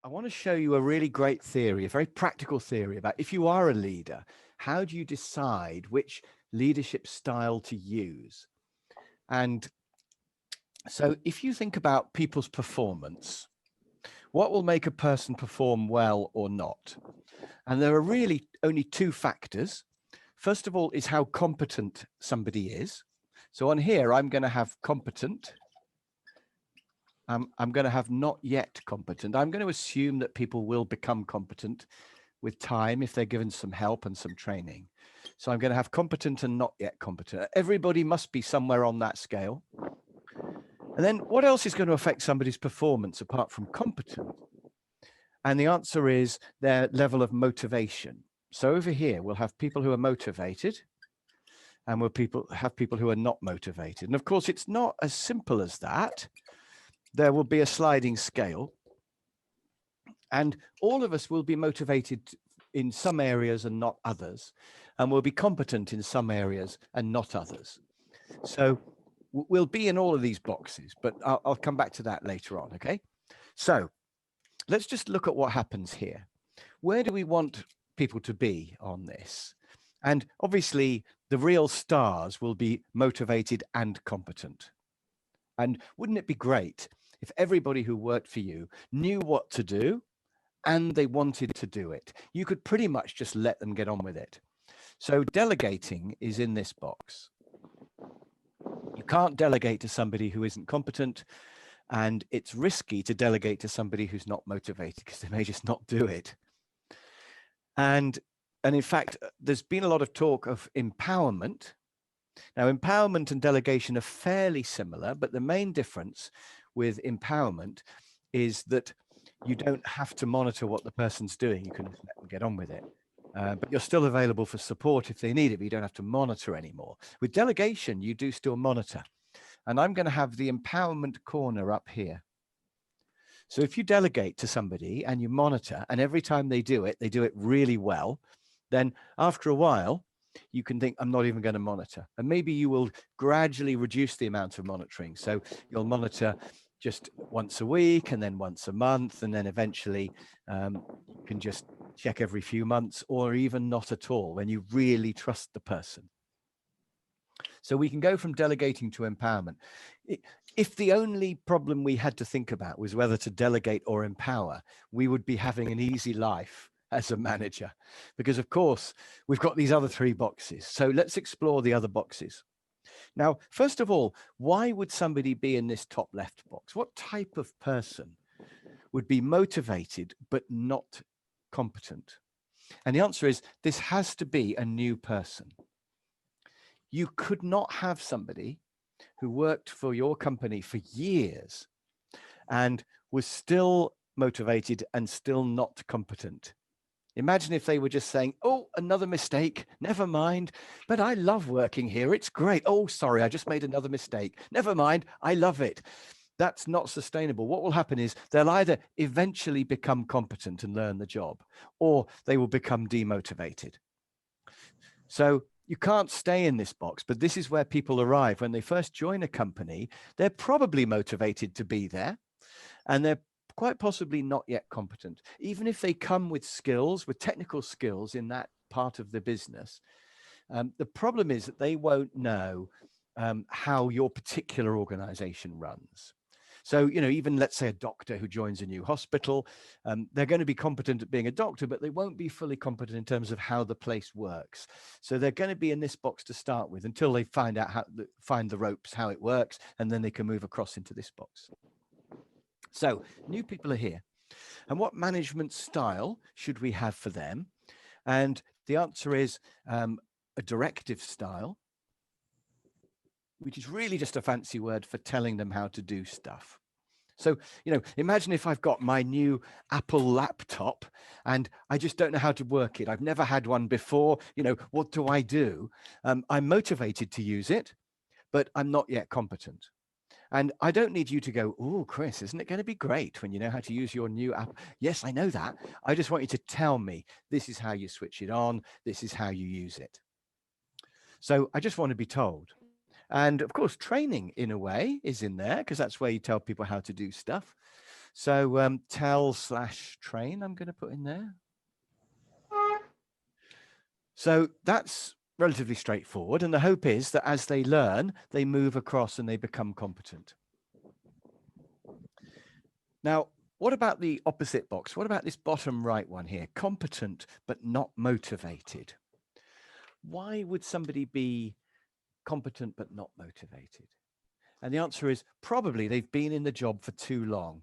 I want to show you a really great theory, a very practical theory about if you are a leader, how do you decide which leadership style to use? And so if you think about people's performance, what will make a person perform well or not? And there are really only two factors. First of all is how competent somebody is. So on here, I'm going to have competent. I'm going to have not yet competent. I'm going to assume that people will become competent with time if they're given some help and some training. So I'm going to have competent and not yet competent. Everybody must be somewhere on that scale. And then what else is going to affect somebody's performance apart from competent? And the answer is their level of motivation. So over here, we'll have people who are motivated and we'll have people who are not motivated. And of course, it's not as simple as that. There will be a sliding scale. And all of us will be motivated in some areas and not others. And we'll be competent in some areas and not others. So we'll be in all of these boxes, but I'll come back to that later on, okay? So let's just look at what happens here. Where do we want people to be on this? And obviously, the real stars will be motivated and competent. And wouldn't it be great if everybody who worked for you knew what to do and they wanted to do it? You could pretty much just let them get on with it. So delegating is in this box. You can't delegate to somebody who isn't competent, and it's risky to delegate to somebody who's not motivated because they may just not do it. And in fact, there's been a lot of talk of empowerment. Now, empowerment and delegation are fairly similar, but the main difference with empowerment is that you don't have to monitor what the person's doing. You can let them get on with it. But you're still available for support if they need it, but you don't have to monitor anymore. With delegation, you do still monitor. And I'm going to have the empowerment corner up here. So if you delegate to somebody and you monitor, and every time they do it really well, then after a while, you can think, I'm not even going to monitor. And maybe you will gradually reduce the amount of monitoring. So you'll monitor just once a week and then once a month. And then eventually you can just check every few months or even not at all when you really trust the person. So we can go from delegating to empowerment. If the only problem we had to think about was whether to delegate or empower, we would be having an easy life as a manager, because of course we've got these other three boxes. So let's explore the other boxes. Now, first of all, why would somebody be in this top left box? What type of person would be motivated but not competent? And the answer is this has to be a new person. You could not have somebody who worked for your company for years and was still motivated and still not competent. Imagine if they were just saying, oh, another mistake, never mind, but I love working here, it's great. Oh, sorry, I just made another mistake. Never mind, I love it. That's not sustainable. What will happen is they'll either eventually become competent and learn the job, or they will become demotivated. So you can't stay in this box, but this is where people arrive. When they first join a company, they're probably motivated to be there, and they're quite possibly not yet competent. Even if they come with skills, with technical skills in that part of the business, the problem is that they won't know how your particular organization runs. So, even let's say a doctor who joins a new hospital, they're going to be competent at being a doctor, but they won't be fully competent in terms of how the place works. So they're going to be in this box to start with until they find the ropes, how it works, and then they can move across into this box. So new people are here. And what management style should we have for them? And the answer is a directive style, which is really just a fancy word for telling them how to do stuff. So, imagine if I've got my new Apple laptop and I just don't know how to work it. I've never had one before. What do I do? I'm motivated to use it, but I'm not yet competent. And I don't need you to go, oh, Chris, isn't it going to be great when you know how to use your new app? Yes, I know that. I just want you to tell me, this is how you switch it on. This is how you use it. So I just want to be told. And of course, training in a way is in there because that's where you tell people how to do stuff. So tell/train, I'm going to put in there. So that's relatively straightforward. And the hope is that as they learn, they move across and they become competent. Now, what about the opposite box? What about this bottom right one here? Competent, but not motivated. Why would somebody be competent, but not motivated? And the answer is probably they've been in the job for too long.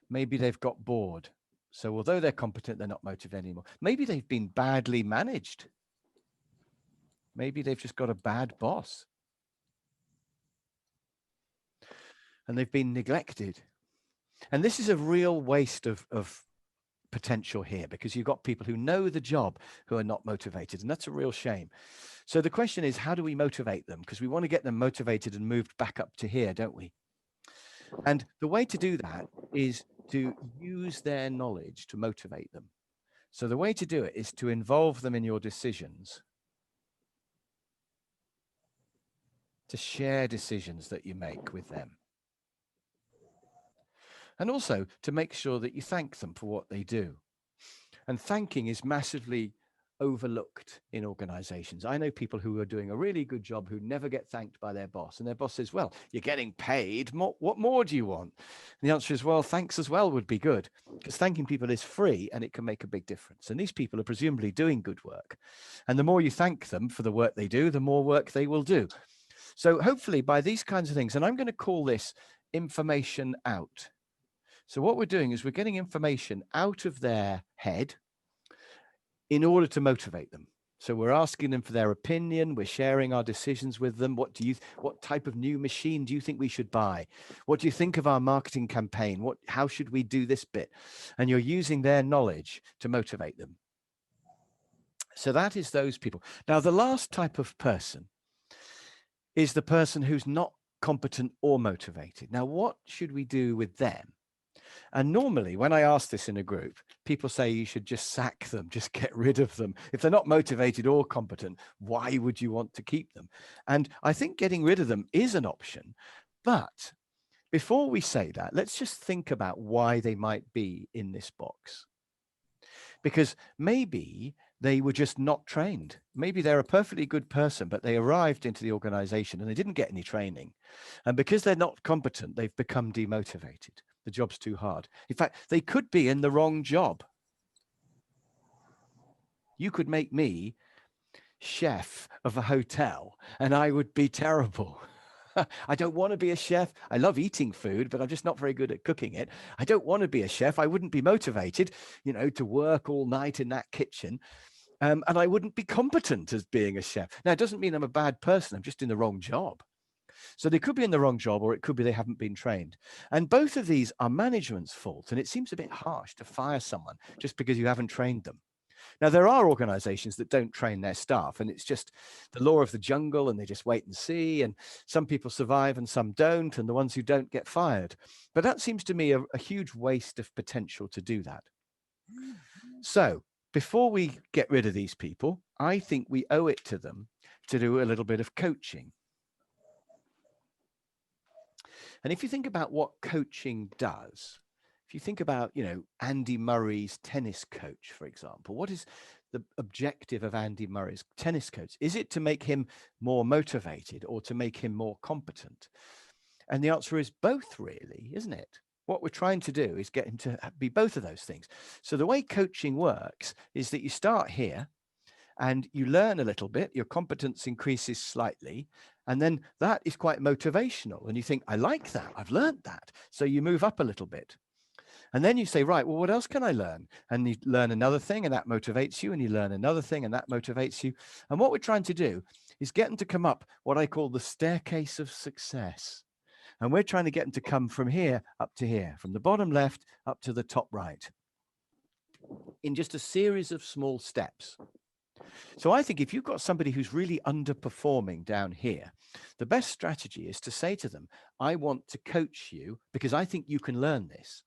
Maybe they've got bored. So although they're competent, they're not motivated anymore. Maybe they've been badly managed. Maybe they've just got a bad boss. And they've been neglected. And this is a real waste of potential here, because you've got people who know the job who are not motivated. And that's a real shame. So the question is, how do we motivate them? Because we want to get them motivated and moved back up to here, don't we? And the way to do that is to use their knowledge to motivate them. So the way to do it is to involve them in your decisions, to share decisions that you make with them. And also to make sure that you thank them for what they do. And thanking is massively overlooked in organizations. I know people who are doing a really good job who never get thanked by their boss. And their boss says, well, you're getting paid. What more do you want? And the answer is, well, thanks as well would be good, because thanking people is free and it can make a big difference. And these people are presumably doing good work. And the more you thank them for the work they do, the more work they will do. So hopefully by these kinds of things, and I'm going to call this information out. So what we're doing is we're getting information out of their head in order to motivate them. So we're asking them for their opinion. We're sharing our decisions with them. What type of new machine do you think we should buy? What do you think of our marketing campaign? How should we do this bit? And you're using their knowledge to motivate them. So that is those people. Now, the last type of person is the person who's not competent or motivated. Now, what should we do with them? And normally when I ask this in a group, people say you should just sack them, just get rid of them. If they're not motivated or competent, why would you want to keep them? And I think getting rid of them is an option. But before we say that, let's just think about why they might be in this box. Because maybe they were just not trained. Maybe they're a perfectly good person, but they arrived into the organization and they didn't get any training. And because they're not competent, they've become demotivated. The job's too hard. In fact, they could be in the wrong job. You could make me chef of a hotel and I would be terrible. I don't want to be a chef. I love eating food, but I'm just not very good at cooking it. I don't want to be a chef. I wouldn't be motivated, to work all night in that kitchen. And I wouldn't be competent as being a chef. Now, it doesn't mean I'm a bad person. I'm just in the wrong job. So they could be in the wrong job, or it could be they haven't been trained. And both of these are management's fault. And it seems a bit harsh to fire someone just because you haven't trained them. Now, there are organizations that don't train their staff, and it's just the law of the jungle, and they just wait and see. And some people survive and some don't, and the ones who don't get fired. But that seems to me a huge waste of potential to do that. So before we get rid of these people, I think we owe it to them to do a little bit of coaching. And if you think about what coaching does, if you think about, Andy Murray's tennis coach, for example, what is the objective of Andy Murray's tennis coach? Is it to make him more motivated or to make him more competent? And the answer is both, really, isn't it? What we're trying to do is get him to be both of those things. So the way coaching works is that you start here and you learn a little bit, your competence increases slightly, and then that is quite motivational. And you think, I like that, I've learned that. So you move up a little bit. And then you say, right, well, what else can I learn? And you learn another thing and that motivates you, and you learn another thing and that motivates you. And what we're trying to do is get them to come up what I call the staircase of success. And we're trying to get them to come from here up to here, from the bottom left up to the top right, in just a series of small steps. So I think if you've got somebody who's really underperforming down here, the best strategy is to say to them, I want to coach you because I think you can learn this.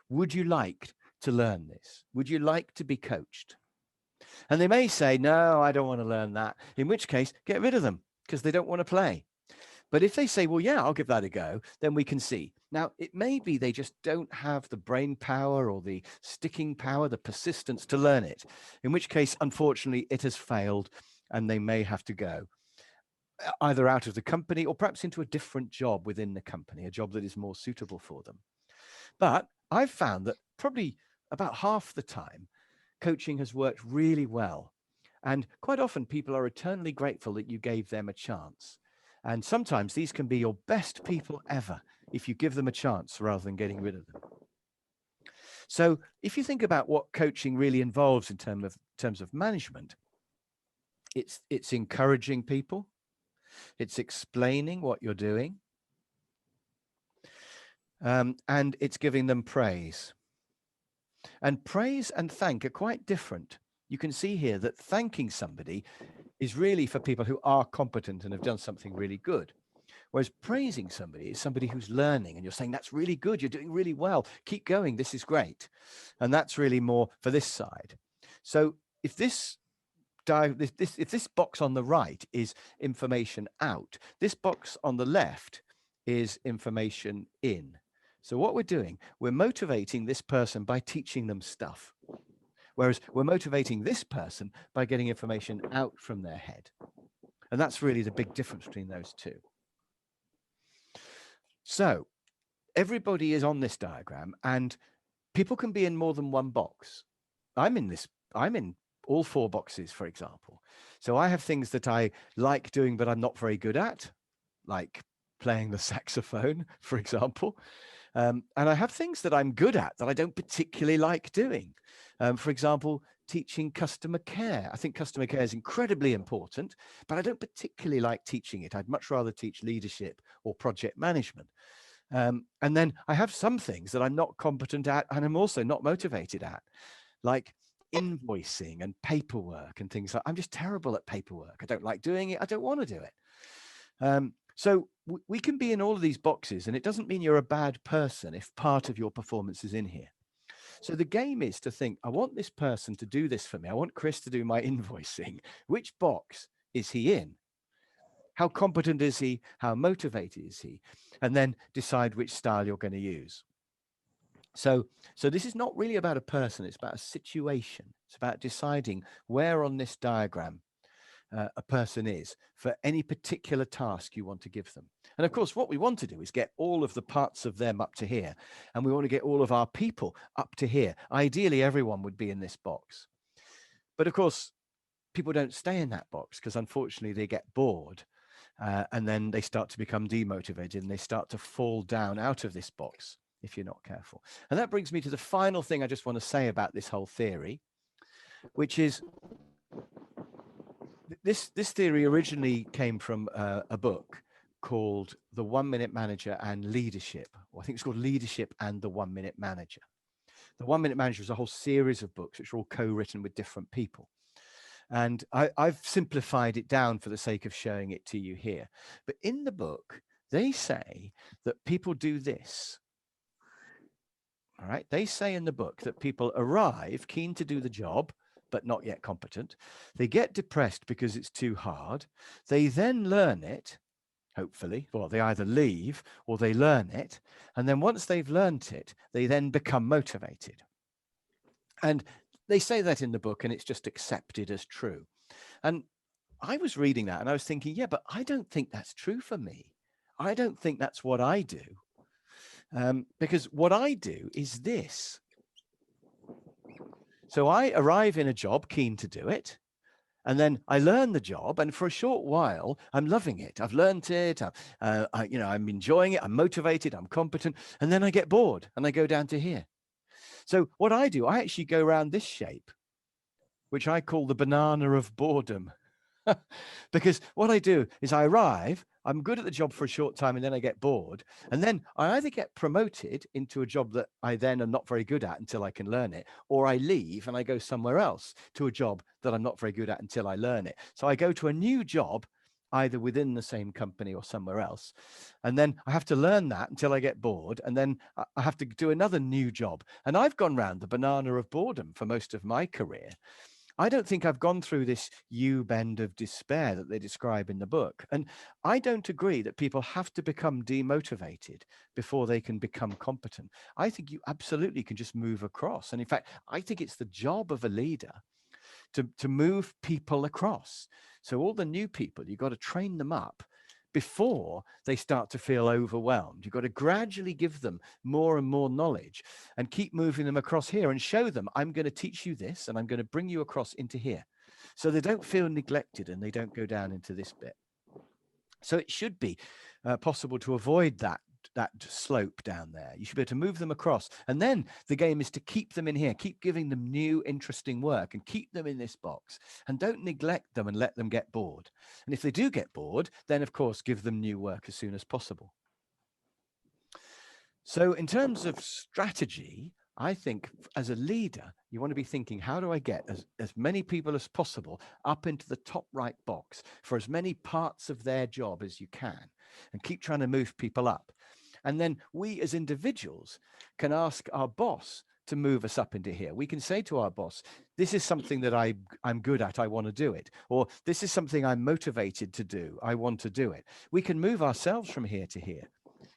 Would you like to learn this? Would you like to be coached? And they may say, no, I don't want to learn that, in which case, get rid of them because they don't want to play. But if they say, well, yeah, I'll give that a go, then we can see. Now, it may be they just don't have the brain power or the sticking power, the persistence to learn it, in which case, unfortunately, it has failed and they may have to go either out of the company or perhaps into a different job within the company, a job that is more suitable for them. But I've found that probably about half the time, coaching has worked really well. And quite often people are eternally grateful that you gave them a chance. And sometimes these can be your best people ever if you give them a chance rather than getting rid of them. So if you think about what coaching really involves in terms of management, it's encouraging people, it's explaining what you're doing, and it's giving them praise. And praise and thank are quite different. You can see here that thanking somebody is really for people who are competent and have done something really good. Whereas praising somebody is somebody who's learning and you're saying, that's really good. You're doing really well. Keep going. This is great. And that's really more for this side. So if this box on the right is information out, this box on the left is information in. So what we're doing, we're motivating this person by teaching them stuff. Whereas we're motivating this person by getting information out from their head. And that's really the big difference between those two. So everybody is on this diagram and people can be in more than one box. I'm in all four boxes, for example. So I have things that I like doing, but I'm not very good at, like playing the saxophone, for example. And I have things that I'm good at that I don't particularly like doing. For example, teaching customer care. I think customer care is incredibly important, but I don't particularly like teaching it. I'd much rather teach leadership or project management. And then I have some things that I'm not competent at and I'm also not motivated at, like invoicing and paperwork and things like I'm just terrible at paperwork. I don't like doing it. I don't want to do it. So we can be in all of these boxes, and it doesn't mean you're a bad person if part of your performance is in here. So the game is to think, I want this person to do this for me. I want Chris to do my invoicing. Which box is he in? How competent is he? How motivated is he? And then decide which style you're going to use. So this is not really about a person. It's about a situation. It's about deciding where on this diagram a person is for any particular task you want to give them. And of course, what we want to do is get all of the parts of them up to here. And we want to get all of our people up to here. Ideally, everyone would be in this box. But of course, people don't stay in that box because unfortunately they get bored. And then they start to become demotivated and they start to fall down out of this box if you're not careful. And that brings me to the final thing I just want to say about this whole theory, which is this theory originally came from a book called The 1 Minute Manager and Leadership, or I think it's called Leadership and the 1 Minute Manager. The 1 Minute Manager is a whole series of books which are all co-written with different people. And I've simplified it down for the sake of showing it to you here. But in the book, they say that people do this. All right. They say in the book that people arrive keen to do the job, but not yet competent. They get depressed because it's too hard. They then learn it, hopefully. Well, they either leave or they learn it. And then once they've learned it, they then become motivated. And they say that in the book and it's just accepted as true. And I was reading that and I was thinking, yeah, but I don't think that's true for me. I don't think that's what I do. Because what I do is this. So I arrive in a job keen to do it. And then I learn the job, and for a short while, I'm loving it. I've learned it. I'm enjoying it. I'm motivated. I'm competent. And then I get bored, and I go down to here. So what I do, I actually go around this shape, which I call the banana of boredom. Because what I do is I arrive, I'm good at the job for a short time, and then I get bored. And then I either get promoted into a job that I then am not very good at until I can learn it, or I leave and I go somewhere else to a job that I'm not very good at until I learn it. So I go to a new job, either within the same company or somewhere else. And then I have to learn that until I get bored. And then I have to do another new job. And I've gone round the banana of boredom for most of my career. I don't think I've gone through this U-bend of despair that they describe in the book. And I don't agree that people have to become demotivated before they can become competent. I think you absolutely can just move across. And in fact, I think it's the job of a leader to move people across. So all the new people, you've got to train them up before they start to feel overwhelmed. You've got to gradually give them more and more knowledge and keep moving them across here and show them, I'm going to teach you this and I'm going to bring you across into here. So they don't feel neglected and they don't go down into this bit. So it should be possible to avoid that slope down there. You should be able to move them across. And then the game is to keep them in here, keep giving them new, interesting work and keep them in this box and don't neglect them and let them get bored. And if they do get bored, then of course, give them new work as soon as possible. So in terms of strategy, I think as a leader, you want to be thinking, how do I get as many people as possible up into the top right box for as many parts of their job as you can, and keep trying to move people up. And then we as individuals can ask our boss to move us up into here. We can say to our boss, this is something that I'm good at, I want to do it. Or this is something I'm motivated to do, I want to do it. We can move ourselves from here to here.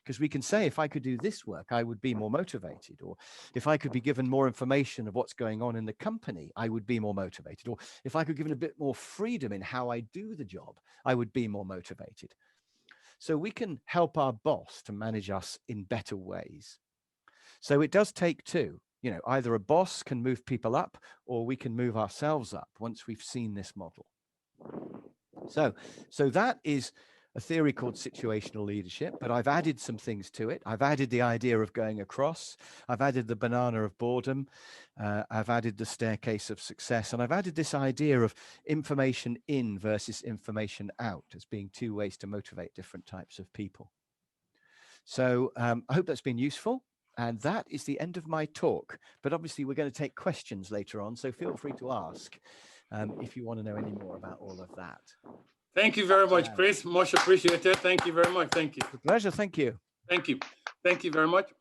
Because we can say, if I could do this work, I would be more motivated. Or if I could be given more information of what's going on in the company, I would be more motivated. Or if I could give it a bit more freedom in how I do the job, I would be more motivated. So we can help our boss to manage us in better ways. So it does take two. You know, either a boss can move people up or we can move ourselves up once we've seen this model. So that is a theory called situational leadership, but I've added some things to it. I've added the idea of going across. I've added the banana of boredom. I've added the staircase of success. And I've added this idea of information in versus information out as being two ways to motivate different types of people. So I hope that's been useful. And that is the end of my talk. But obviously, we're going to take questions later on. So feel free to ask if you want to know any more about all of that. Thank you very much, Chris. Much appreciated. Thank you very much. Thank you. It's a pleasure. Thank you. Thank you. Thank you very much.